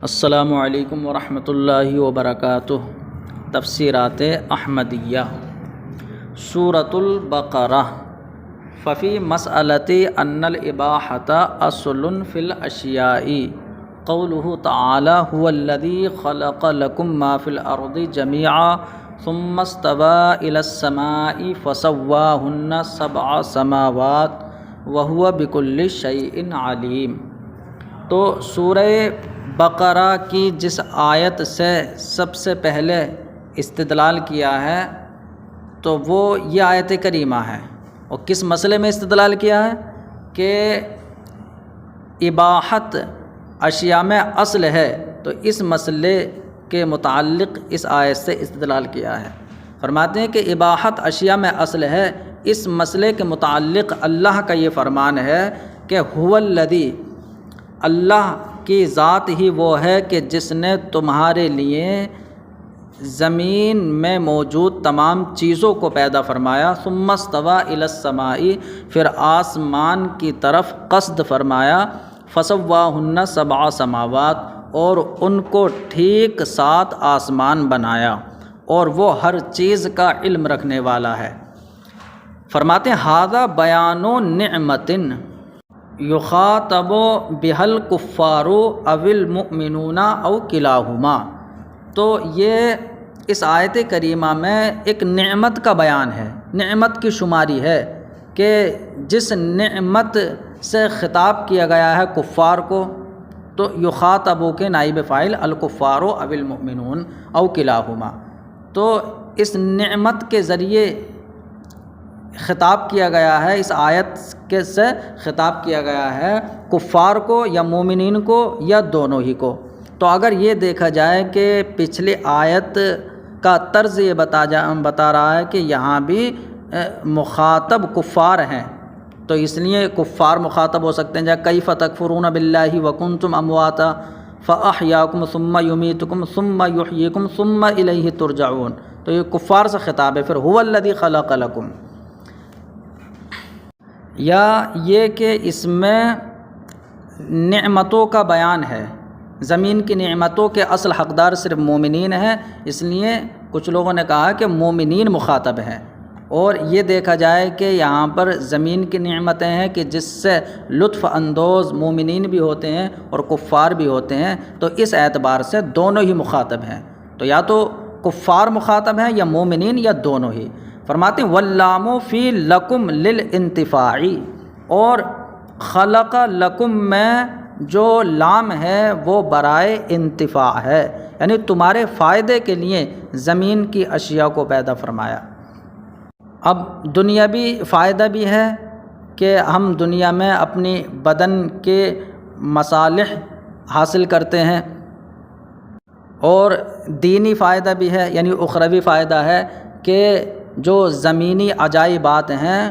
السلام علیکم ورحمۃ اللہ وبرکاتہ۔ تفسیرات احمدیہ سورۃ البقرہ۔ ففی مسألۃ ان الاباحۃ اصل فی الاشیاء قولہ تعالی هو الذی خلق لکم ما فی الارض جمیعا ثم استوى الی السماء فسواہن سبع سماوات وهو بکل شیء علیم۔ تو سورہ بقرہ کی جس آیت سے سب سے پہلے استدلال کیا ہے تو وہ یہ آیت کریمہ ہے، اور کس مسئلے میں استدلال کیا ہے کہ اباحت اشیاء میں اصل ہے، تو اس مسئلے کے متعلق اس آیت سے استدلال کیا ہے۔ فرماتے ہیں کہ اباحت اشیاء میں اصل ہے، اس مسئلے کے متعلق اللہ کا یہ فرمان ہے کہ هو الذی، اللہ کی ذات ہی وہ ہے کہ جس نے تمہارے لیے زمین میں موجود تمام چیزوں کو پیدا فرمایا، ثم استوى الی السماء، پھر آسمان کی طرف قصد فرمایا، فسواہن سبع سماوات، اور ان کو ٹھیک 7 آسمان بنایا، اور وہ ہر چیز کا علم رکھنے والا ہے۔ فرماتے ہیں ھذا بیان نعمت یخاطب بها الکفار او المؤمنون او کلاہما۔ تو یہ اس آیت کریمہ میں ایک نعمت کا بیان ہے، نعمت کی شماری ہے کہ جس نعمت سے خطاب کیا گیا ہے کفار کو، تو یخاطبو کے نائب فاعل الکفار او المؤمنون او کلاہما، تو اس نعمت کے ذریعے خطاب کیا گیا ہے، اس آیت سے خطاب کیا گیا ہے کفار کو یا مومنین کو یا دونوں ہی کو۔ تو اگر یہ دیکھا جائے کہ پچھلی آیت کا طرز یہ بتا رہا ہے کہ یہاں بھی مخاطب کفار ہیں، تو اس لیے کفار مخاطب ہو سکتے ہیں، جیسے کیف تکفرون باللہ وکنتم امواتا فاحیاکم ثم یمیتکم ثم یحییکم ثم الیہ ترجعون، تو یہ کفار سے خطاب ہے۔ پھر هو الذی خلق لکم، یا یہ کہ اس میں نعمتوں کا بیان ہے، زمین کی نعمتوں کے اصل حقدار صرف مومنین ہیں، اس لیے کچھ لوگوں نے کہا کہ مومنین مخاطب ہیں، اور یہ دیکھا جائے کہ یہاں پر زمین کی نعمتیں ہیں کہ جس سے لطف اندوز مومنین بھی ہوتے ہیں اور کفار بھی ہوتے ہیں، تو اس اعتبار سے دونوں ہی مخاطب ہیں، تو یا تو کفار مخاطب ہیں یا مومنین یا دونوں ہی۔ فرماتے ہیں واللام فی لکم للانتفاع، اور خلق لکم میں جو لام ہے وہ برائے انتفاع ہے، یعنی تمہارے فائدے کے لیے زمین کی اشیاء کو پیدا فرمایا۔ اب دنیاوی فائدہ بھی ہے کہ ہم دنیا میں اپنی بدن کے مصالح حاصل کرتے ہیں، اور دینی فائدہ بھی ہے، یعنی اخروی فائدہ ہے کہ جو زمینی عجائبات ہیں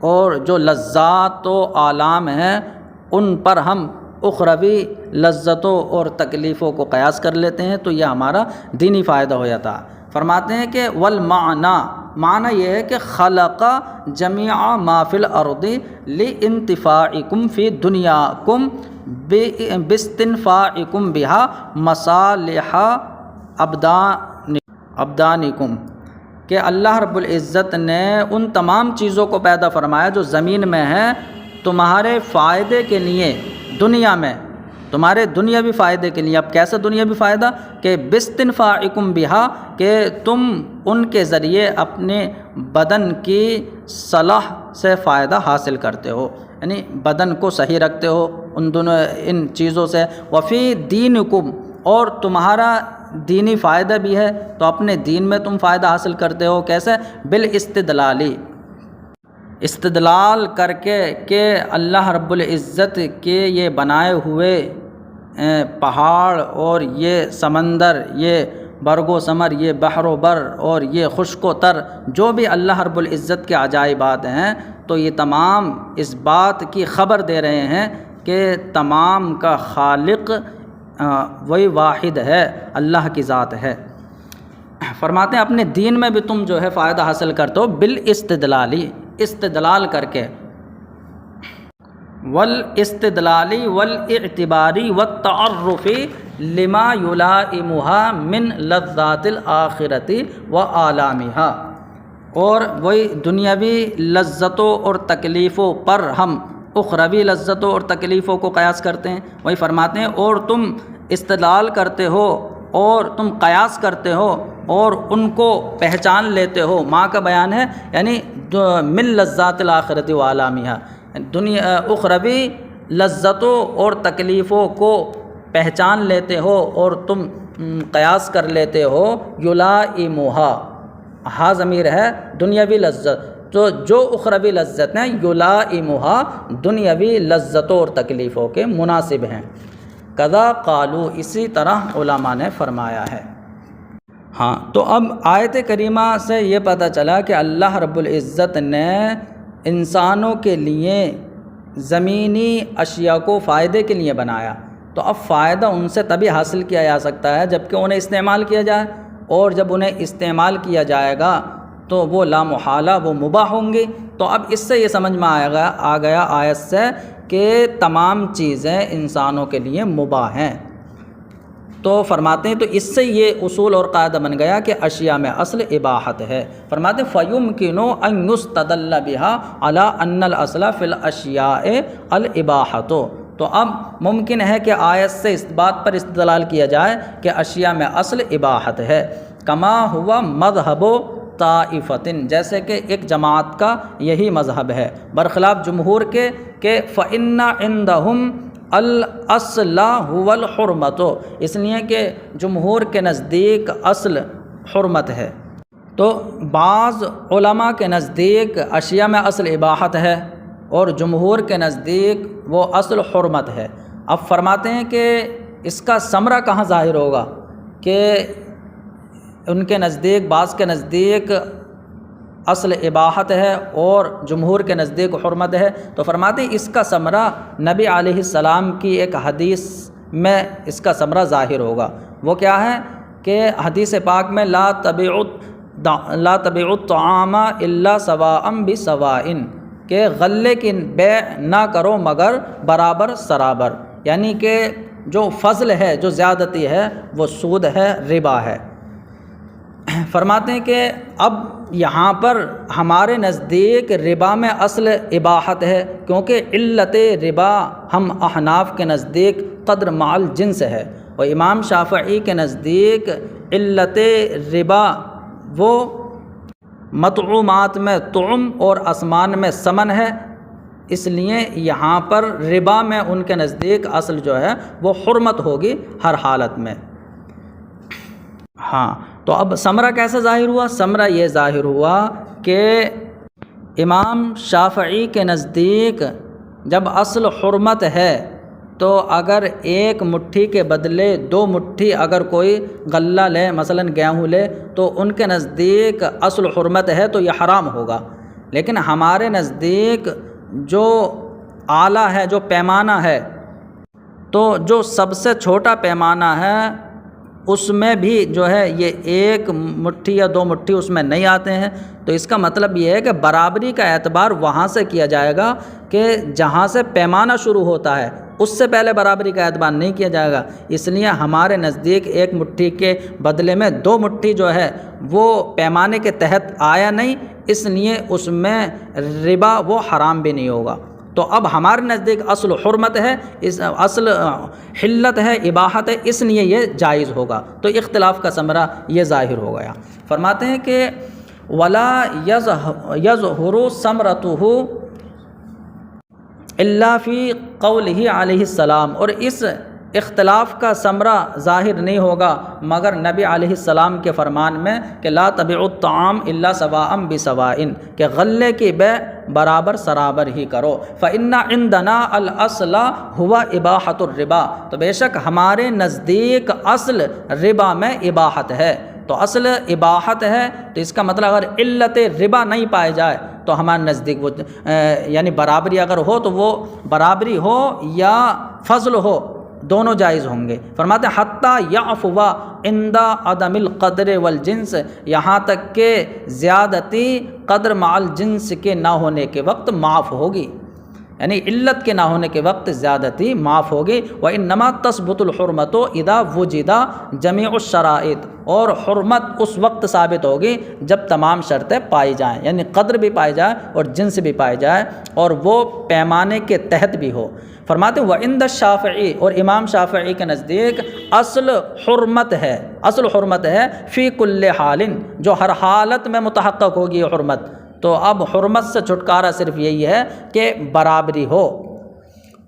اور جو لذات و آلام ہیں ان پر ہم اخروی لذتوں اور تکلیفوں کو قیاس کر لیتے ہیں، تو یہ ہمارا دینی فائدہ ہو جاتا ہے۔ فرماتے ہیں کہ والمعنی، معنی یہ ہے کہ خلق جمیع ما فی الارض لانتفاعکم فی دنیاکم باستنفاعکم بہا مصالح ابدانکم، کہ اللہ رب العزت نے ان تمام چیزوں کو پیدا فرمایا جو زمین میں ہیں تمہارے فائدے کے لیے، دنیا میں تمہارے دنیاوی فائدے کے لیے۔ اب کیسا دنیاوی فائدہ؟ کہ باستنفاعکم بہا، کہ تم ان کے ذریعے اپنے بدن کی صلاح سے فائدہ حاصل کرتے ہو، یعنی بدن کو صحیح رکھتے ہو ان چیزوں سے۔ وفی دینکم، اور تمہارا دینی فائدہ بھی ہے، تو اپنے دین میں تم فائدہ حاصل کرتے ہو۔ کیسے؟ بالاستدلالی، استدلال کر کے کہ اللہ رب العزت کے یہ بنائے ہوئے پہاڑ اور یہ سمندر، یہ برگ و ثمر، یہ بحر و بر، اور یہ خشک و تر، جو بھی اللہ رب العزت کے عجائبات ہیں، تو یہ تمام اس بات کی خبر دے رہے ہیں کہ تمام کا خالق وہی واحد ہے، اللہ کی ذات ہے۔ فرماتے ہیں اپنے دین میں بھی تم جو ہے فائدہ حاصل کرتے ہو بالاستدلالی، استدلال کر کے، والاستدلالی والاعتباری والتعرف لما یلائمها من لذات الآخرۃ وآلامها، اور وہی دنیاوی لذتوں اور تکلیفوں پر ہم اخروی لذتوں اور تکلیفوں کو قیاس کرتے ہیں۔ وہی فرماتے ہیں اور تم استدلال کرتے ہو اور تم قیاس کرتے ہو اور ان کو پہچان لیتے ہو۔ ماں کا بیان ہے یعنی من لذات الآخرۃ وآلامها، دنیا اخروی لذتوں اور تکلیفوں کو پہچان لیتے ہو اور تم قیاس کر لیتے ہو۔ یلائمها، ہا ضمیر ہے دنیاوی لذت، تو جو اخروی لذت ہیں یلائمها دنیاوی لذتوں اور تکلیفوں کے مناسب ہیں۔ کذا قالو، اسی طرح علماء نے فرمایا ہے۔ ہاں، تو اب آیت کریمہ سے یہ پتہ چلا کہ اللہ رب العزت نے انسانوں کے لیے زمینی اشیاء کو فائدے کے لیے بنایا، تو اب فائدہ ان سے تبھی حاصل کیا جا سکتا ہے جب کہ انہیں استعمال کیا جائے، اور جب انہیں استعمال کیا جائے گا تو وہ لا محالہ وہ مباح ہوں گی۔ تو اب اس سے یہ سمجھ میں آ گیا آیت سے کہ تمام چیزیں انسانوں کے لیے مباح ہیں۔ تو فرماتے ہیں تو اس سے یہ اصول اور قاعدہ بن گیا کہ اشیاء میں اصل اباحت ہے۔ فرماتے ہیں فَيُمْكِنُ أَن يُسْتَدَلَّ بِهَا عَلَىٰ أَنَّ الْأَصْلَ فِي الْأَشْيَاءِ الْإِبَاحَةُ، تو اب ممکن ہے کہ آیت سے اس بات پر استدلال کیا جائے کہ اشیاء میں اصل اباحت ہے، کما ہوا مذہب طائفتن، جیسے کہ ایک جماعت کا یہی مذہب ہے، برخلاف جمہور کے کہ فَإِنَّ عِنْدَهُمْ الاصل هو الحرمت، اس لیے کہ جمہور کے نزدیک اصل حرمت ہے۔ تو بعض علماء کے نزدیک اشیاء میں اصل اباحت ہے اور جمہور کے نزدیک وہ اصل حرمت ہے۔ اب فرماتے ہیں کہ اس کا ثمرہ کہاں ظاہر ہوگا کہ ان کے نزدیک، بعض کے نزدیک اصل اباحت ہے اور جمہور کے نزدیک حرمت ہے، تو فرماتے ہیں اس کا ثمرہ نبی علیہ السلام کی ایک حدیث میں اس کا ثمرہ ظاہر ہوگا۔ وہ کیا ہے کہ حدیث پاک میں لا تبیعوا الطعام الا سواء بسواء، کہ غلے کی بیع نہ کرو مگر برابر سرابر، یعنی کہ جو فضل ہے، جو زیادتی ہے، وہ سود ہے، ربا ہے۔ فرماتے ہیں کہ اب یہاں پر ہمارے نزدیک ربا میں اصل اباحت ہے، کیونکہ علت ربا ہم احناف کے نزدیک قدر مع الجنس ہے، اور امام شافعی کے نزدیک علت ربا وہ مطعومات میں طعم اور اسمان میں ثمن ہے، اس لیے یہاں پر ربا میں ان کے نزدیک اصل جو ہے وہ حرمت ہوگی ہر حالت میں۔ ہاں، تو اب ثمرہ کیسے ظاہر ہوا؟ ثمرہ یہ ظاہر ہوا کہ امام شافعی کے نزدیک جب اصل حرمت ہے تو اگر ایک مٹھی کے بدلے 2 مٹھی اگر کوئی غلہ لے، مثلا گیہوں لے، تو ان کے نزدیک اصل حرمت ہے تو یہ حرام ہوگا، لیکن ہمارے نزدیک جو آلہ ہے، جو پیمانہ ہے، تو جو سب سے چھوٹا پیمانہ ہے اس میں بھی جو ہے یہ 1 مٹھی یا 2 مٹھی اس میں نہیں آتے ہیں، تو اس کا مطلب یہ ہے کہ برابری کا اعتبار وہاں سے کیا جائے گا کہ جہاں سے پیمانہ شروع ہوتا ہے، اس سے پہلے برابری کا اعتبار نہیں کیا جائے گا۔ اس لیے ہمارے نزدیک 1 مٹھی کے بدلے میں 2 مٹھی جو ہے وہ پیمانے کے تحت آیا نہیں، اس لیے اس میں ربا وہ حرام بھی نہیں ہوگا۔ تو اب ہمارے نزدیک اصل حرمت ہے، اس اصل حلت ہے، اباحت ہے، اس لیے یہ جائز ہوگا، تو اختلاف کا ثمرہ یہ ظاہر ہو گیا۔ فرماتے ہیں کہ وَلَا يَظْهُرُ ثَمْرَتُهُ إِلَّا فِي قَوْلِهِ علیہ السلام، اور اس اختلاف کا ثمرہ ظاہر نہیں ہوگا مگر نبی علیہ السلام کے فرمان میں کہ لا تبیعوا الطعام الا سواء بسواء، کہ غلے کی بیع برابر سرابر ہی کرو۔ فإن عندنا الاصل هو اباحۃ الربا، تو بے شک ہمارے نزدیک اصل ربا میں اباحت ہے، تو اصل اباحت ہے، تو اس کا مطلب اگر علت ربا نہیں پائے جائے تو ہمارے نزدیک وہ یعنی برابری اگر ہو تو وہ برابری ہو یا فضل ہو، دونوں جائز ہوں گے۔ فرماتے ہیں حتیٰ یعفو عند عدم القدر والجنس، یہاں تک کہ زیادتی قدر مع الجنس کے نہ ہونے کے وقت معاف ہوگی، یعنی علت کے نہ ہونے کے وقت زیادتی معاف ہوگی۔ وَإِنَّمَا تَثْبُتُ الْحُرْمَةُ إِذَا وُجِدَ جَمِيعُ الشَّرَائِطِ، اور حرمت اس وقت ثابت ہوگی جب تمام شرطیں پائی جائیں، یعنی قدر بھی پائی جائے اور جنس بھی پائی جائے اور وہ پیمانے کے تحت بھی ہو۔ فرماتے ہیں وَعِنْدَ الشَّافِعِی، اور امام شافعی کے نزدیک اصل حرمت ہے فی کل حال، جو ہر حالت میں متحقق ہوگی یہ حرمت۔ تو اب حرمت سے چھٹکارا صرف یہی ہے کہ برابری ہو۔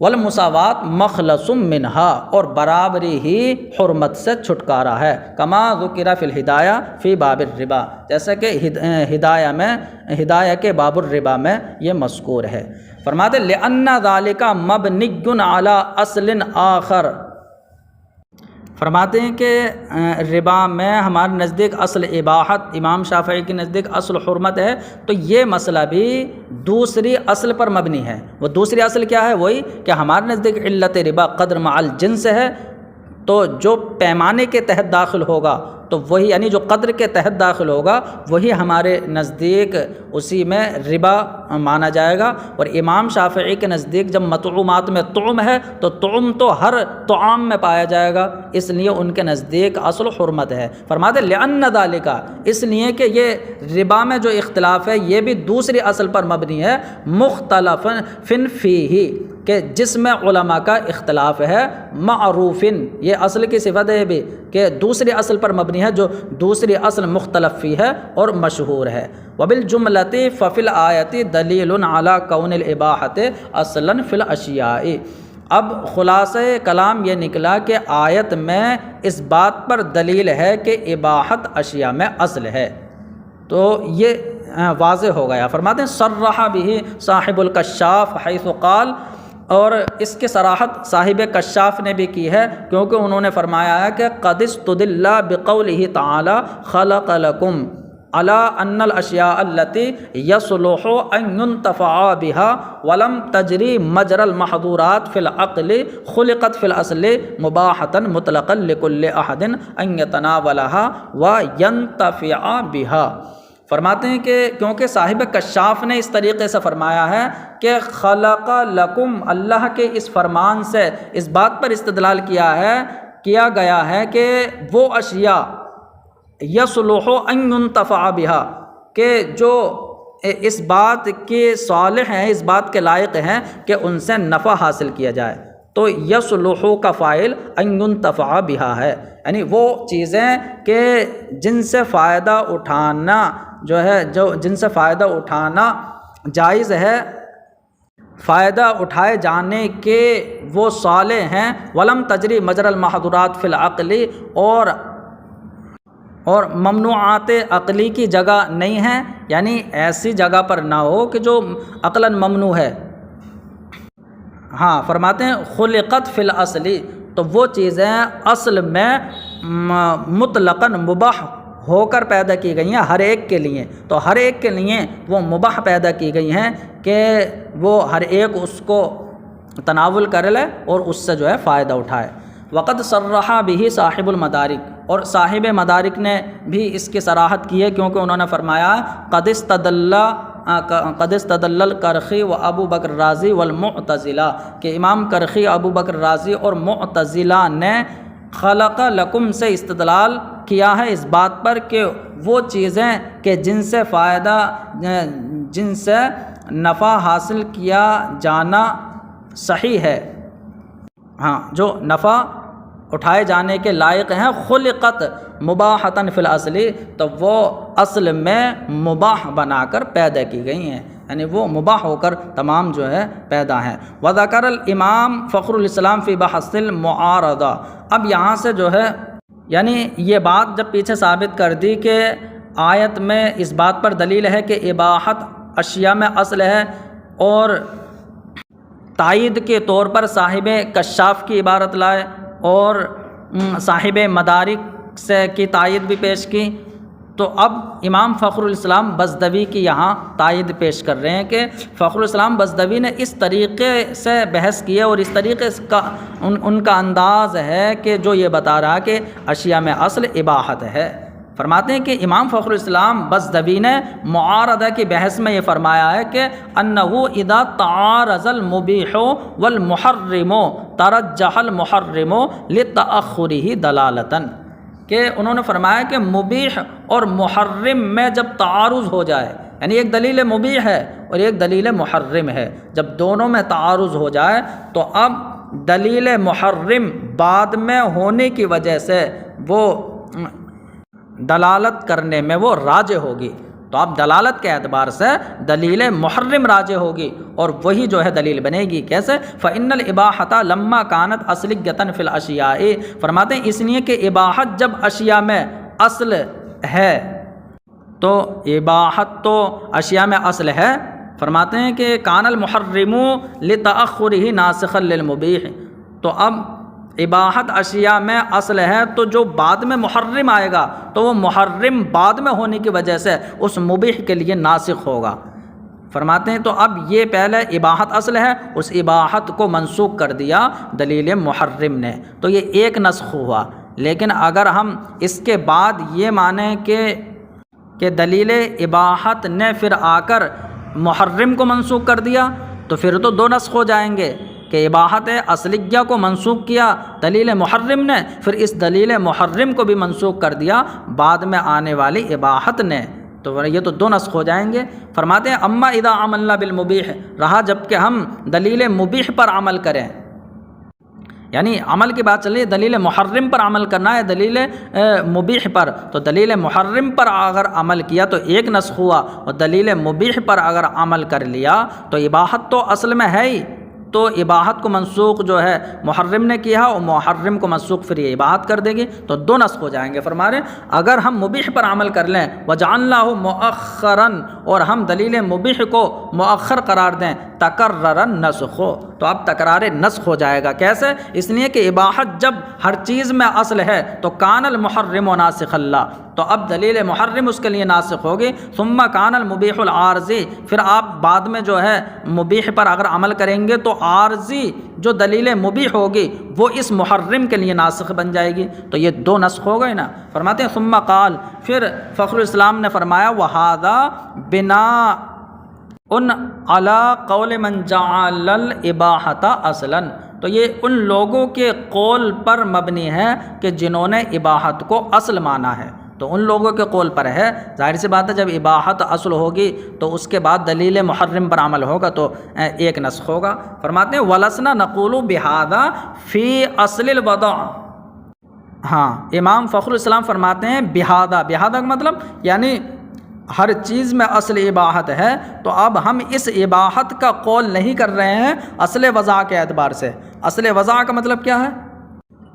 والمساوات مخلص منہا، اور برابری ہی حرمت سے چھٹکارا ہے۔ کما ذکر فی الہدایہ فی باب الربا، جیسا کہ ہدایہ کے باب الربا میں یہ مذکور ہے۔ فرماتے لأن ذالک مبنی علی اصل آخر، فرماتے ہیں کہ ربا میں ہمارے نزدیک اصل اباحت، امام شافعی کے نزدیک اصل حرمت ہے، تو یہ مسئلہ بھی دوسری اصل پر مبنی ہے۔ وہ دوسری اصل کیا ہے؟ وہی کہ ہمارے نزدیک علت ربا قدر مع الجنس ہے، تو جو پیمانے کے تحت داخل ہوگا تو وہی، یعنی جو قدر کے تحت داخل ہوگا وہی ہمارے نزدیک اسی میں ربا مانا جائے گا۔ اور امام شافعی کے نزدیک جب مطعومات میں طعم ہے تو طعم تو ہر طعام میں پایا جائے گا، اس لیے ان کے نزدیک اصل حرمت ہے۔ فرماتے لأن ذالک، اس لیے کہ یہ ربا میں جو اختلاف ہے یہ بھی دوسری اصل پر مبنی ہے، مختلف فیہ، کہ جس میں علماء کا اختلاف ہے، معروف، یہ اصل کی صفت ہے بھی کہ دوسری اصل پر مبنی ہے جو دوسری اصل مختلف فی ہے اور مشہور ہے۔ وبالجملۃ ففی الآیۃ دلیل علی کون الاباحۃ اصلا فی الاشیاء۔ اب خلاصہ کلام یہ نکلا کہ آیت میں اس بات پر دلیل ہے کہ اباحت اشیاء میں اصل ہے، تو یہ واضح ہو گیا۔ فرماتے ہیں صرح بہ صاحب الکشاف حیث قال، اور اس کی صراحت صاحب کشاف نے بھی کی ہے، کیونکہ انہوں نے فرمایا ہے کہ قد استدل بقولہ تعالی خلق لکم علی ان الاشیاء التي يصلح ان ينتفع بها ولم تجری مجرى المحظورات في العقل خلقت في الاصل مباحة مطلقا لكل احد ان يتناولها وينتفع بها۔ فرماتے ہیں کہ کیونکہ صاحب کشاف نے اس طریقے سے فرمایا ہے کہ خلق لکم، اللہ کے اس فرمان سے اس بات پر استدلال کیا گیا ہے کہ وہ اشیاء یصلح ان ينتفع بها، کہ جو اس بات کے صالح ہیں، اس بات کے لائق ہیں کہ ان سے نفع حاصل کیا جائے، تو یصلح کا فاعل ان ينتفع بها ہے، یعنی وہ چیزیں کہ جن سے فائدہ اٹھانا جن سے فائدہ اٹھانا جائز ہے، فائدہ اٹھائے جانے کے وہ صالح ہیں، ولم تجری مجرى المحظورات فی العقل، اور ممنوعات عقلی کی جگہ نہیں ہیں، یعنی ایسی جگہ پر نہ ہو کہ جو عقلاً ممنوع ہے۔ ہاں، فرماتے ہیں خلقت فی الاصل، تو وہ چیزیں اصل میں مطلقاً مباح ہو کر پیدا کی گئی ہیں ہر ایک کے لیے، تو ہر ایک کے لیے وہ مباح پیدا کی گئی ہیں کہ وہ ہر ایک اس کو تناول کر لے اور اس سے جو ہے فائدہ اٹھائے۔ وقد صرح به صاحب المدارک، اور صاحب مدارک نے بھی اس کی صراحت کی ہے، کیونکہ انہوں نے فرمایا قد استدل الکرخی و ابو بکر رازی والمعتزلہ، کہ امام کرخی، ابو بکر رازی اور معتزلہ نے خلق لکم سے استدلال کیا ہے اس بات پر کہ وہ چیزیں کہ جن سے نفع حاصل کیا جانا صحیح ہے، ہاں، جو نفع اٹھائے جانے کے لائق ہیں، خلقت مباحۃ فی الاصل، تو وہ اصل میں مباح بنا کر پیدا کی گئی ہیں، یعنی وہ مباح ہو کر تمام جو ہے پیدا ہیں۔ وذکر الامام فخر الاسلام فی بحث المعارضہ، اب یہاں سے جو ہے یعنی یہ بات جب پیچھے ثابت کر دی کہ آیت میں اس بات پر دلیل ہے کہ اباحت اشیاء میں اصل ہے، اور تائید کے طور پر صاحب کشاف کی عبارت لائے اور صاحب مدارک سے کی تائید بھی پیش کی، تو اب امام فخر الاسلام بزدوی کی یہاں تائید پیش کر رہے ہیں کہ فخر الاسلام بزدوی نے اس طریقے سے بحث کی ہے اور اس طریقے کا ان کا انداز ہے کہ جو یہ بتا رہا کہ اشیاء میں اصل اباحت ہے، فرماتے ہیں کہ امام فخر الاسلام بزدوی نے معارضہ کی بحث میں یہ فرمایا ہے کہ انہو اذا تعارض المبیح والمحرم ترجح المحرم لتأخرہ دلالتاً، کہ انہوں نے فرمایا کہ مبیح اور محرم میں جب تعارض ہو جائے، یعنی ایک دلیل مبیح ہے اور ایک دلیل محرم ہے، جب دونوں میں تعارض ہو جائے تو اب دلیل محرم بعد میں ہونے کی وجہ سے وہ دلالت کرنے میں وہ راجح ہوگی، تو اب دلالت کے اعتبار سے دلیل محرم راجح ہوگی اور وہی جو ہے دلیل بنے گی۔ کیسے؟ فَإِنَّ الْإِبَاحَةَ لَمَّا كَانَتْ أَصْلِيَّةً فِي الْأَشْيَاءِ، فرماتے ہیں اس لیے کہ اباحت جب اشیاء میں اصل ہے، تو اباحت تو اشیاء میں اصل ہے، فرماتے ہیں کہ کان المحرم لتأخرہ ناسخا للمبیح، تو اب اباحت اشیاء میں اصل ہے تو جو بعد میں محرم آئے گا تو وہ محرم بعد میں ہونے کی وجہ سے اس مبیح کے لیے ناسخ ہوگا۔ فرماتے ہیں تو اب یہ پہلے اباحت اصل ہے، اس اباحت کو منسوخ کر دیا دلیل محرم نے، تو یہ ایک نسخ ہوا۔ لیکن اگر ہم اس کے بعد یہ مانیں کہ دلیل اباحت نے پھر آ کر محرم کو منسوخ کر دیا تو پھر تو دو نسخ ہو جائیں گے، کہ اباحت اصلیہ کو منسوخ کیا دلیل محرم نے، پھر اس دلیل محرم کو بھی منسوخ کر دیا بعد میں آنے والی اباحت نے، تو یہ تو دو نسخ ہو جائیں گے۔ فرماتے ہیں اما اذا عملنا بالمبیح، رہا جب کہ ہم دلیل مبیح پر عمل کریں، یعنی عمل کی بات چل رہی ہے، دلیل محرم پر عمل کرنا ہے دلیل مبیح پر، تو دلیل محرم پر اگر عمل کیا تو ایک نسخ ہوا، اور دلیل مبیح پر اگر عمل کر لیا تو اباحت تو اصل میں ہے ہی، تو اباحت کو منسوخ جو ہے محرم نے کیا اور محرم کو منسوخ پھر یہ اباحت کر دے گی، تو دو نسخ ہو جائیں گے۔ فرما رہے ہیں اگر ہم مبیح پر عمل کر لیں وجعلناہ مؤخرا، اور ہم دلیل مبیح کو مؤخر قرار دیں، تکرر النسخ، تو اب تکرار نسخ ہو جائے گا۔ کیسے؟ اس لیے کہ اباحت جب ہر چیز میں اصل ہے تو کان المحرم ناسخ اللہ، تو اب دلیل محرم اس کے لیے ناسخ ہوگی۔ ثم کان المبیح العارضی، پھر آپ بعد میں جو ہے مبیح پر اگر عمل کریں گے تو عارضی جو دلیل مبیح ہوگی وہ اس محرم کے لیے ناسخ بن جائے گی، تو یہ دو نسخ ہو گئے نا۔ فرماتے ہیں ثم قال، پھر فخر الاسلام نے فرمایا وَهَذَا بِنَاءٌ عَلَىٰ قَوْلِ مَنْ جَعَلَ الْإِبَاحَةَ اصلاً، تو یہ ان لوگوں کے قول پر مبنی ہے کہ جنہوں نے اباحت کو اصل مانا ہے، تو ان لوگوں کے قول پر ہے۔ ظاہر سی بات ہے جب اباحت اصل ہوگی تو اس کے بعد دلیل محرم پر عمل ہوگا تو ایک نسخ ہوگا۔ فرماتے ہیں وَلَسْنَا نَقُولُ بِهَذَا فِي أَصْلِ الْوَضْعِ، ہاں امام فخر الاسلام فرماتے ہیں بِهَذَا کا مطلب یعنی ہر چیز میں اصل اباحت ہے، تو اب ہم اس اباحت کا قول نہیں کر رہے ہیں اصل وضع کے اعتبار سے۔ اصل وضع کا مطلب کیا ہے؟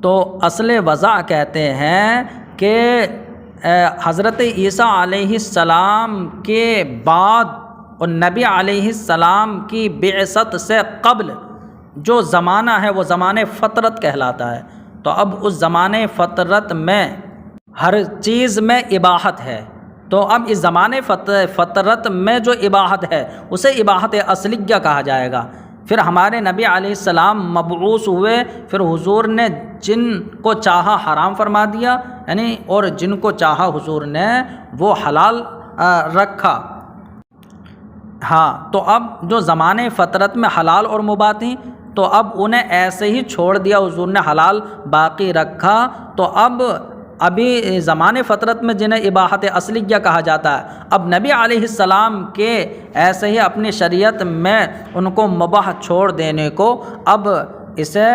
تو اصل وضع کہتے ہیں کہ حضرت عیسیٰ علیہ السلام کے بعد اور نبی علیہ السلام کی بعثت سے قبل جو زمانہ ہے وہ زمانہ فطرت کہلاتا ہے، تو اب اس زمانہ فطرت میں ہر چیز میں اباحت ہے، تو اب اس زمانے فطرت میں جو اباحت ہے اسے اباحت اصلیہ کہا جائے گا۔ پھر ہمارے نبی علیہ السلام مبعوث ہوئے، پھر حضور نے جن کو چاہا حرام فرما دیا، یعنی اور جن کو چاہا حضور نے وہ حلال رکھا۔ ہاں تو اب جو زمانے فطرت میں حلال اور مباح تھیں تو اب انہیں ایسے ہی چھوڑ دیا، حضور نے حلال باقی رکھا، تو ابھی زمانے فطرت میں جنہیں اباحت اصلیہ کہا جاتا ہے، اب نبی علیہ السلام کے ایسے ہی اپنی شریعت میں ان کو مباح چھوڑ دینے کو اب اسے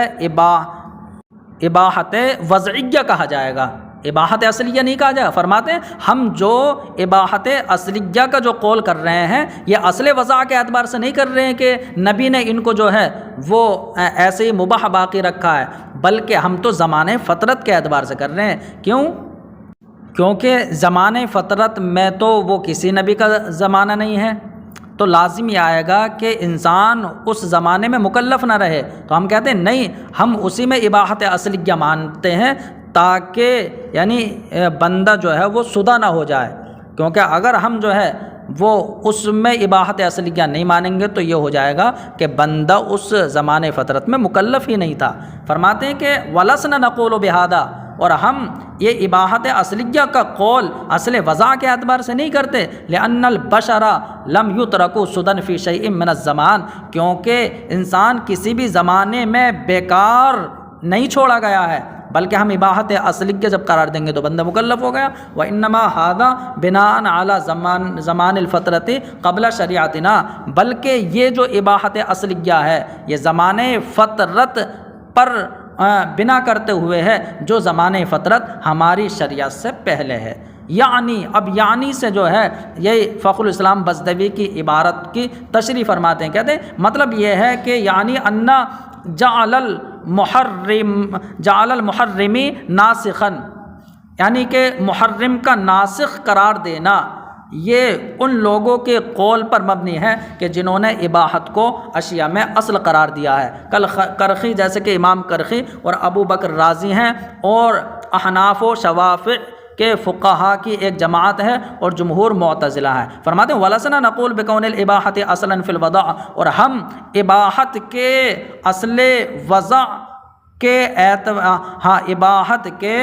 اباحت وضعیہ کہا جائے گا، اباحت اصلیہ نہیں کہا جائے گا۔ فرماتے ہیں ہم جو اباحت اصلیہ کا جو قول کر رہے ہیں یہ اصل وضع کے اعتبار سے نہیں کر رہے ہیں کہ نبی نے ان کو جو ہے وہ ایسے ہی مباح باقی رکھا ہے، بلکہ ہم تو زمانہ فطرت کے اعتبار سے کر رہے ہیں۔ کیونکہ زمانہ فطرت میں تو وہ کسی نبی کا زمانہ نہیں ہے، تو لازم یہ آئے گا کہ انسان اس زمانے میں مکلف نہ رہے، تو ہم کہتے ہیں نہیں، ہم اسی میں اباحت اصلیہ مانتے ہیں تاکہ یعنی بندہ جو ہے وہ سدا نہ ہو جائے، کیونکہ اگر ہم جو ہے وہ اس میں اباحت اصلیہ نہیں مانیں گے تو یہ ہو جائے گا کہ بندہ اس زمانے فطرت میں مکلف ہی نہیں تھا۔ فرماتے ہیں کہ وَلَسْنَا نَقُولُ بِهَذَا، اور ہم یہ اباحت اصلیہ کا قول اصل وضع کے اعتبار سے نہیں کرتے، لأن البشر لم یترکوا سدی فی شیء من الزمان، کیونکہ انسان کسی بھی زمانے میں بیکار نہیں چھوڑا گیا ہے، بلکہ ہم اباحت اصلیہ جب قرار دیں گے تو بندہ مکلف ہو گیا۔ وَإِنَّمَا هَذَا بِنَاءً عَلَى زمان الفطرت قبل شریعتنا، بلکہ یہ جو اباحت اصلیہ ہے یہ زمانے فطرت پر بنا کرتے ہوئے ہے جو زمانے فطرت ہماری شریعت سے پہلے ہے۔ یعنی اب یعنی سے جو ہے یہ فخر الاسلام بزدوی کی عبارت کی تشریح فرماتے ہیں، کہتے ہیں مطلب یہ ہے کہ یعنی ان جعل المحرمی ناسخا، یعنی کہ محرم کا ناسخ قرار دینا یہ ان لوگوں کے قول پر مبنی ہے کہ جنہوں نے اباحت کو اشیاء میں اصل قرار دیا ہے، کل کرخی جیسے کہ امام کرخی اور ابو بکر رازی ہیں، اور احناف و شوافع کے فقہا کی ایک جماعت ہے، اور جمہور معتزلہ ہیں۔ فرماتے ہیں وَلَسْنَا نَقُولُ بِكَوْنِ الْإِبَاحَةِ أَصْلًا فِي الْوَضْعِ، اور ہم اباحت کے اصل وضع کے اباحت کے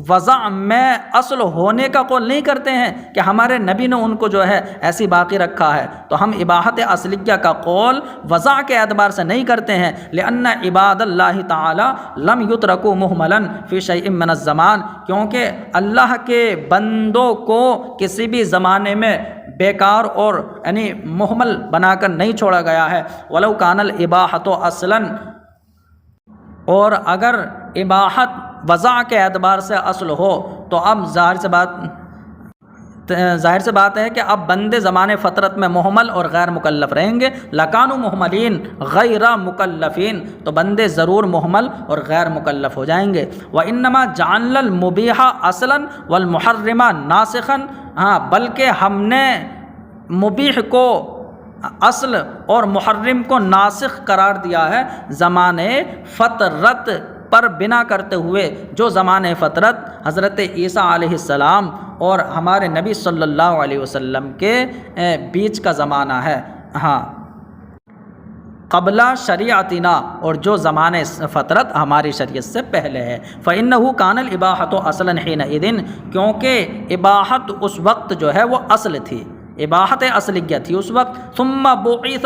وضع میں اصل ہونے کا قول نہیں کرتے ہیں کہ ہمارے نبی نے ان کو جو ہے ایسی باقی رکھا ہے، تو ہم اباحت اصلیہ کا قول وضع کے اعتبار سے نہیں کرتے ہیں، لأن عباد اللہ تعالی لم یترکوا مہملا فی شیء من الزمان، کیونکہ اللہ کے بندوں کو کسی بھی زمانے میں بیکار اور یعنی مہمل بنا کر نہیں چھوڑا گیا ہے۔ ولو کان الاباحۃ اصلا، اور اگر اباحت وضع کے اعتبار سے اصل ہو تو اب ظاہر سے بات ہے کہ اب بندے زمانے فطرت میں محمل اور غیر مکلف رہیں گے، لکانوا محملین غیر مکلفین، تو بندے ضرور محمل اور غیر مکلف ہو جائیں گے۔ وانما جعلنا المبیح اصلا والمحرم ناسخا، ہاں بلکہ ہم نے مبیح کو اصل اور محرم کو ناسخ قرار دیا ہے زمانے فطرت پر بنا کرتے ہوئے جو زمانے فطرت حضرت عیسیٰ علیہ السلام اور ہمارے نبی صلی اللہ علیہ وسلم کے بیچ کا زمانہ ہے، ہاں قبل شریعتنا، اور جو زمانے فطرت ہماری شریعت سے پہلے ہے۔ فإنه كان الإباحة أصلا حينئذ، کیونکہ اباحت اس وقت جو ہے وہ اصل تھی، اباحت اصلیہ تھی اس وقت۔ ثم بعث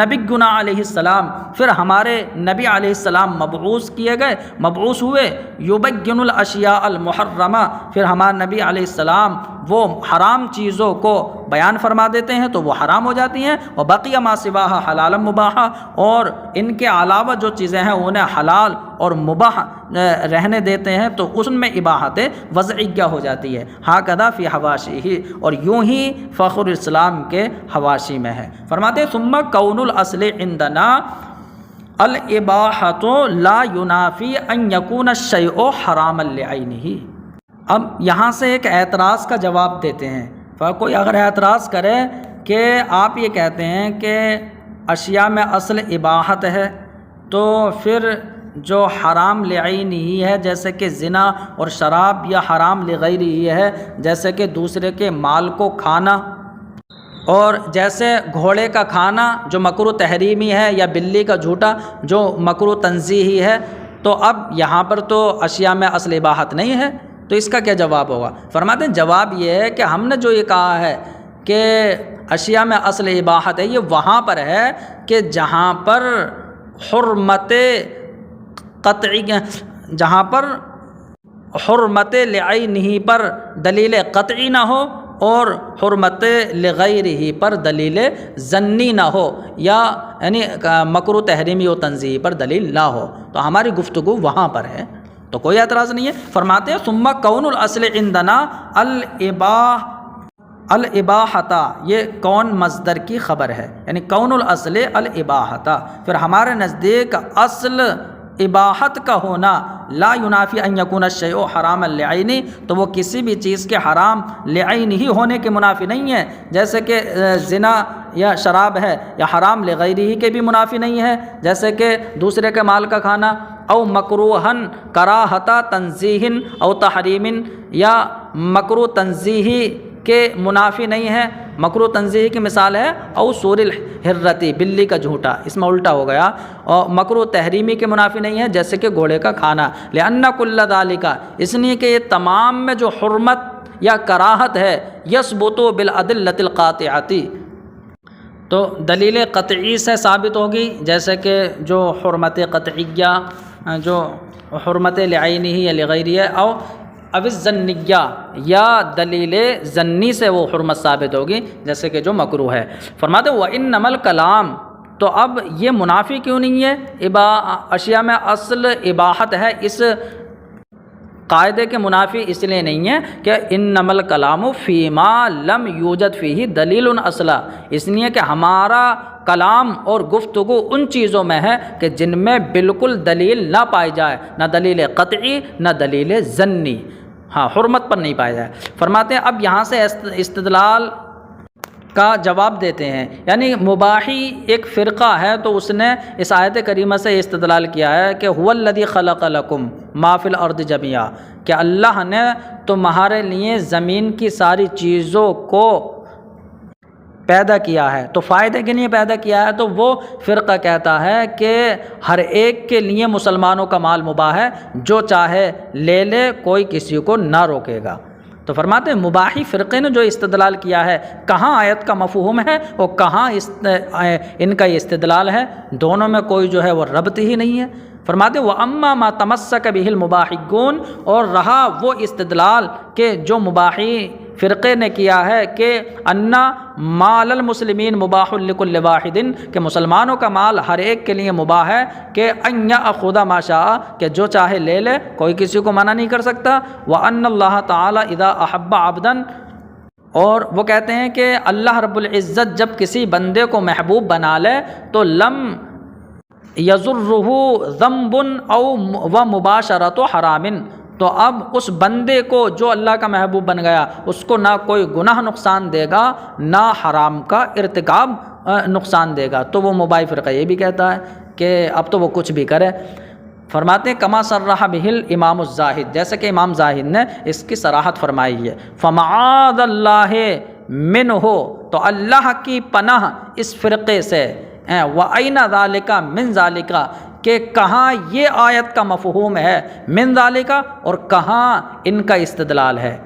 نبینا علیہ السلام، پھر ہمارے نبی علیہ السلام مبعوث کیے گئے، مبعوث ہوئے، یبین الاشیاء المحرمہ، پھر ہمارے نبی علیہ السلام وہ حرام چیزوں کو بیان فرما دیتے ہیں تو وہ حرام ہو جاتی ہیں، وبقی ما سواها حلالا مباحا، اور ان کے علاوہ جو چیزیں ہیں انہیں حلال اور مباح رہنے دیتے ہیں تو اس میں اباحت وضعیہ ہو جاتی ہے۔ ہاکذا فی حواشیہ، اور یوں ہی فخر الاسلام کے حواشی میں ہے۔ فرماتے ہیں ثم کون الاصل عندنا الاباحۃ لا ینافی ان یکون الشیء حراما لعینہ۔ اب یہاں سے ایک اعتراض کا جواب دیتے ہیں، کوئی اگر اعتراض کرے کہ آپ یہ کہتے ہیں کہ اشیاء میں اصل اباحت ہے تو پھر جو حرام لعین ہی ہے جیسے کہ زنا اور شراب، یا حرام لغیر ہی ہے جیسے کہ دوسرے کے مال کو کھانا، اور جیسے گھوڑے کا کھانا جو مکروہ تحریمی ہے، یا بلی کا جھوٹا جو مکروہ تنزیہی ہے، تو اب یہاں پر تو اشیاء میں اصل اباحت نہیں ہے، تو اس کا کیا جواب ہوگا؟ فرماتے ہیں جواب یہ ہے کہ ہم نے جو یہ کہا ہے کہ اشیاء میں اصل اباحت ہے، یہ وہاں پر ہے کہ جہاں پر حرمت قطعی، جہاں پر حرمت لعینہ پر دلیل قطعی نہ ہو اور حرمت لغیرہ پر دلیل ظنی نہ ہو، یا یعنی مکروہ تحریمی و تنزیہی پر دلیل نہ ہو، تو ہماری گفتگو وہاں پر ہے، تو کوئی اعتراض نہیں ہے۔ فرماتے ہیں ثم کون الاصل عندنا الاباحۃ، یہ کون مصدر کی خبر ہے، یعنی کون الاصل الاباحۃ، پھر ہمارے نزدیک اصل اباحت کا ہونا لا ینافی ان یکون الشیء حراما لعینہ، تو وہ کسی بھی چیز کے حرام لعین ہی ہونے کے منافی نہیں ہے، جیسے کہ زنا یا شراب ہے، یا حرام لغیرہ کے بھی منافی نہیں ہے جیسے کہ دوسرے کے مال کا کھانا، او مکروہن کراہت تنزیہ او تحریم، یا مکروہ تنزیہی کے منافی نہیں ہے مکروہ تنزیہی کی مثال ہے او سور الحرتی، بلی کا جھوٹا، اس میں الٹا ہو گیا، اور مکروہ تحریمی کے منافی نہیں ہے جیسے کہ گھوڑے کا کھانا، لأن کل ذالک، اس لیے کہ یہ تمام میں جو حرمت یا کراہت ہے یثبت بالادلۃ القاطعۃ، تو دلیل قطعی سے ثابت ہوگی، جیسے کہ جو حرمت قطعیہ، جو حرمت لعینہ یا لغیرہ، او الظنیہ، یا دلیل ظنی سے وہ حرمت ثابت ہوگی جیسے کہ جو مکروہ ہے۔ فرماتے ہیں وَإِنَّمَا الْكَلَامُ، تو اب یہ منافی کیوں نہیں ہے؟ اشیاء میں اصل اباحت ہے، اس قاعدے کے منافی اس لیے نہیں ہے کہ انما الکلام فیما لم یوجد فیہ دلیل اصلا، اس لیے کہ ہمارا کلام اور گفتگو ان چیزوں میں ہے کہ جن میں بالکل دلیل نہ پائی جائے، نہ دلیل قطعی نہ دلیل ظنی، ہاں حرمت پر نہیں پائی جائے۔ فرماتے ہیں اب یہاں سے استدلال کا جواب دیتے ہیں، یعنی مباحی ایک فرقہ ہے تو اس نے اس آیت کریمہ سے استدلال کیا ہے کہ هو الذی خلق لکم ما فی الارض جميعا، کہ اللہ نے تمہارے لیے زمین کی ساری چیزوں کو پیدا کیا ہے، تو فائدے کے لیے پیدا کیا ہے، تو وہ فرقہ کہتا ہے کہ ہر ایک کے لیے مسلمانوں کا مال مباح ہے، جو چاہے لے لے، کوئی کسی کو نہ روکے گا۔ تو فرماتے ہیں مباحی فرقے نے جو استدلال کیا ہے، کہاں آیت کا مفہوم ہے اور کہاں ان کا استدلال ہے، دونوں میں کوئی جو ہے وہ ربط ہی نہیں ہے۔ فرماتے وَأَمَّا مَا تَمَسَّكَ بِهِ الْمُبَاحِقُونَ، اور رہا وہ استدلال کہ جو مباحی فرقے نے کیا ہے کہ انا مال المسلمین مباح لکل واحد، کہ مسلمانوں کا مال ہر ایک کے لیے مباح ہے، کہ ان یاخذ ما شاء، کہ جو چاہے لے لے، کوئی کسی کو منع نہیں کر سکتا، وان اللہ تعالی اذا احب عبدا، اور وہ کہتے ہیں کہ اللہ رب العزت جب کسی بندے کو محبوب بنا لے تو لم یضرہ ذنب او ومباشرۃ حرام، تو اب اس بندے کو جو اللہ کا محبوب بن گیا اس کو نہ کوئی گناہ نقصان دے گا نہ حرام کا ارتکاب نقصان دے گا، تو وہ مباحی فرقہ یہ بھی کہتا ہے کہ اب تو وہ کچھ بھی کرے۔ فرماتے ہیں کما صرح بہ الامام الزاہد، جیسے کہ امام زاہد نے اس کی صراحت فرمائی ہے، فمعاذ اللہ منہ، تو اللہ کی پناہ اس فرقے سے، وَأَيْنَ ذَلِكَ مِنْ ذَلِكَ، کہ کہاں یہ آیت کا مفہوم ہے من ذالک، اور کہاں ان کا استدلال ہے۔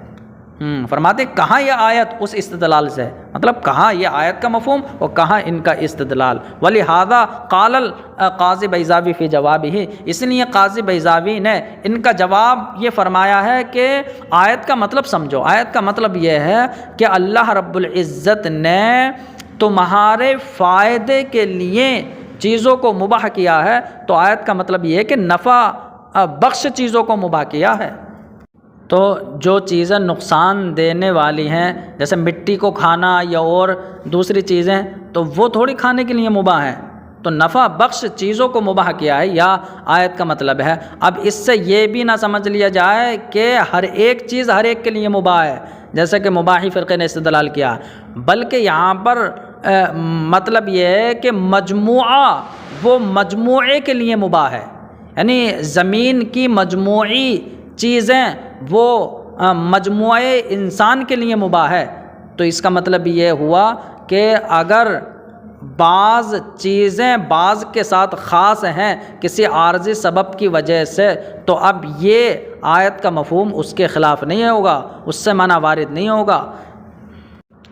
فرماتے کہاں یہ آیت اس استدلال سے، مطلب کہاں یہ آیت کا مفہوم اور کہاں ان کا استدلال۔ وَلِهَذَا قَالَ القاضی بیضاوی فی جوابہ، اس لیے قاضی بیضاوی نے ان کا جواب یہ فرمایا ہے کہ آیت کا مطلب سمجھو، آیت کا مطلب یہ ہے کہ اللہ رب العزت نے تمہارے فائدے کے لیے چیزوں کو مباح کیا ہے، تو آیت کا مطلب یہ ہے کہ نفع بخش چیزوں کو مباح کیا ہے۔ تو جو چیزیں نقصان دینے والی ہیں جیسے مٹی کو کھانا یا اور دوسری چیزیں، تو وہ تھوڑی کھانے کے لیے مباح ہے، تو نفع بخش چیزوں کو مباح کیا ہے، یا آیت کا مطلب ہے۔ اب اس سے یہ بھی نہ سمجھ لیا جائے کہ ہر ایک چیز ہر ایک کے لیے مباح ہے، جیسے کہ مباحی فرقے نے استدلال کیا، بلکہ یہاں پر مطلب یہ ہے کہ مجموعہ وہ مجموعے کے لیے مباح ہے، یعنی زمین کی مجموعی چیزیں وہ مجموعے انسان کے لیے مباح ہے۔ تو اس کا مطلب یہ ہوا کہ اگر بعض چیزیں بعض کے ساتھ خاص ہیں کسی عارضی سبب کی وجہ سے، تو اب یہ آیت کا مفہوم اس کے خلاف نہیں ہوگا، اس سے منع وارد نہیں ہوگا۔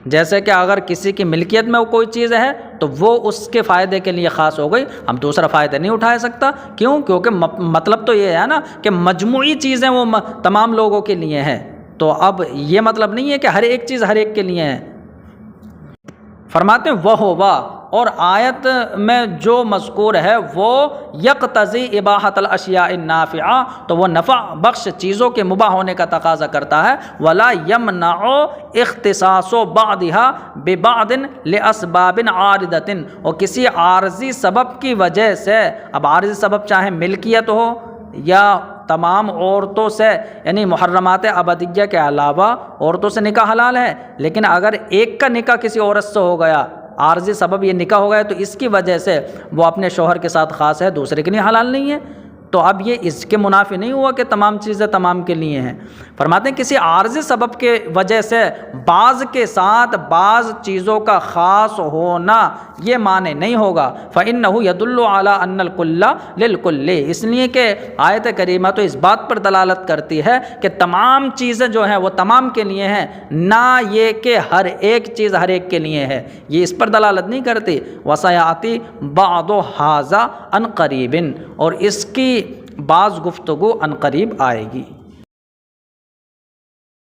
جیسے کہ اگر کسی کی ملکیت میں کوئی چیز ہے تو وہ اس کے فائدے کے لیے خاص ہو گئی، ہم دوسرا فائدہ نہیں اٹھا سکتا، کیوں؟ کیونکہ مطلب تو یہ ہے نا کہ مجموعی چیزیں وہ تمام لوگوں کے لیے ہیں، تو اب یہ مطلب نہیں ہے کہ ہر ایک چیز ہر ایک کے لیے ہے۔ فرماتے ہیں وَهُوَ، اور آیت میں جو مذکور ہے وہ یقتضی اباحت الاشیاء النافعہ، تو وہ نفع بخش چیزوں کے مباح ہونے کا تقاضا کرتا ہے، ولا یمنع اختصاص بعضها ببعض لاسباب عارضۃ، اور کسی عارضی سبب کی وجہ سے، اب عارضی سبب چاہے ملکیت ہو یا تمام عورتوں سے، یعنی محرمات ابدیہ کے علاوہ عورتوں سے نکاح حلال ہے، لیکن اگر ایک کا نکاح کسی عورت سے ہو گیا، عارضی سبب یہ نکاح ہو گیا، تو اس کی وجہ سے وہ اپنے شوہر کے ساتھ خاص ہے، دوسرے کے لیے حلال نہیں ہے۔ تو اب یہ اس کے منافی نہیں ہوا کہ تمام چیزیں تمام کے لیے ہیں۔ فرماتے ہیں کسی عارضی سبب کے وجہ سے بعض کے ساتھ بعض چیزوں کا خاص ہونا یہ معنی نہیں ہوگا۔ فَإِنَّهُ يَدُلُّ عَلَىٰ أَنَّ الْكُلَّ لِلْكُلِّ، اس لیے کہ آیت کریمہ تو اس بات پر دلالت کرتی ہے کہ تمام چیزیں جو ہیں وہ تمام کے لیے ہیں، نہ یہ کہ ہر ایک چیز ہر ایک کے لیے ہے، یہ اس پر دلالت نہیں کرتی۔ وَسَيَأْتِي بَعْضُ هَٰذَا عَنْ قَرِيبٍ، اور اس کی بعض گفتگو عن قریب آئے گی۔